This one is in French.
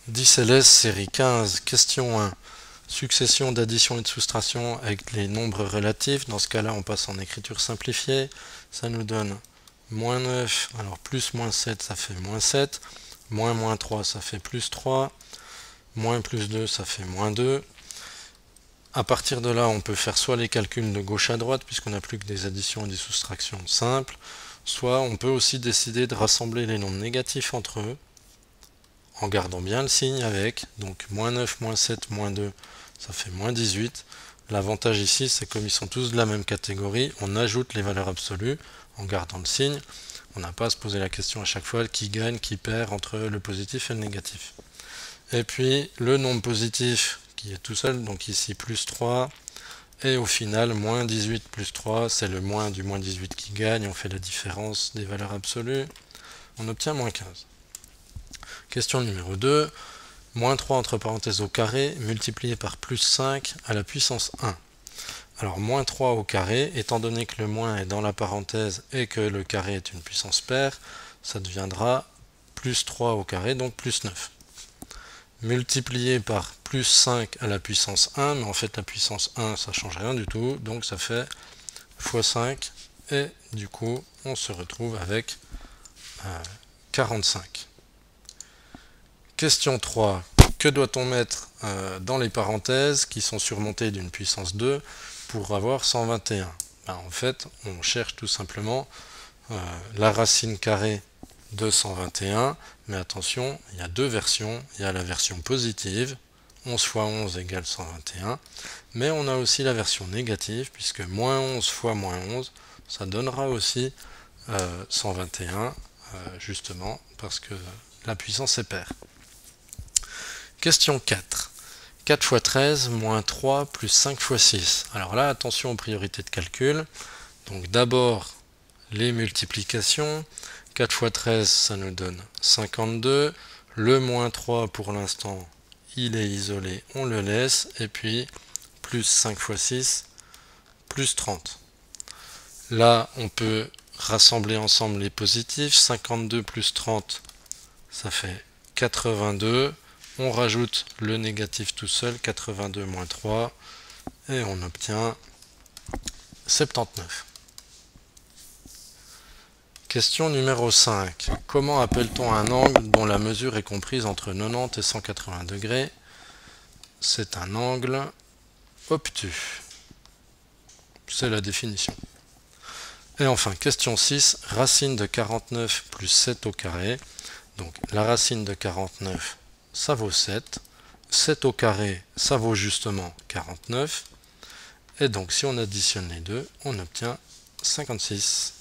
10 LS série 15, question 1. Succession d'addition et de soustraction avec les nombres relatifs. Dans ce cas-là, on passe en écriture simplifiée. Ça nous donne moins 9, alors plus moins 7, ça fait moins 7. Moins 3, ça fait plus 3. Moins plus 2, ça fait moins 2. À partir de là, on peut faire soit les calculs de gauche à droite, puisqu'on n'a plus que des additions et des soustractions simples, soit on peut aussi décider de rassembler les nombres négatifs entre eux, en gardant bien le signe avec, donc moins 9, moins 7, moins 2, ça fait moins 18. L'avantage ici, c'est comme ils sont tous de la même catégorie, on ajoute les valeurs absolues en gardant le signe. On n'a pas à se poser la question à chaque fois qui gagne, qui perd entre le positif et le négatif. Et puis le nombre positif qui est tout seul, donc ici plus 3, et au final moins 18 plus 3, c'est le moins du moins 18 qui gagne, on fait la différence des valeurs absolues, on obtient moins 15. Question numéro 2, moins 3 entre parenthèses au carré multiplié par plus 5 à la puissance 1. Alors moins 3 au carré, étant donné que le moins est dans la parenthèse et que le carré est une puissance paire, ça deviendra plus 3 au carré, donc plus 9. Multiplié par plus 5 à la puissance 1, mais en fait la puissance 1 ça change rien du tout, donc ça fait fois 5, et du coup on se retrouve avec 45. Question 3. Que doit-on mettre dans les parenthèses qui sont surmontées d'une puissance 2 pour avoir 121? En fait, on cherche tout simplement la racine carrée de 121, mais attention, il y a deux versions. Il y a la version positive, 11 fois 11 égale 121, mais on a aussi la version négative, puisque moins 11 fois moins 11, ça donnera aussi 121, justement, parce que la puissance est paire. Question 4. 4 fois 13 moins 3 plus 5 fois 6. Alors là, attention aux priorités de calcul. Donc d'abord, les multiplications. 4 fois 13, ça nous donne 52. Le moins 3, pour l'instant, il est isolé, on le laisse. Et puis, plus 5 fois 6, plus 30. Là, on peut rassembler ensemble les positifs. 52 plus 30, ça fait 82. On rajoute le négatif tout seul, 82 moins 3, et on obtient 79. Question numéro 5. Comment appelle-t-on un angle dont la mesure est comprise entre 90 et 180 degrés? C'est un angle obtus. C'est la définition. Et enfin, question 6. Racine de 49 plus 7 au carré. Donc la racine de 49, ça vaut 7. 7 au carré, ça vaut justement 49. Et donc si on additionne les deux, on obtient 56.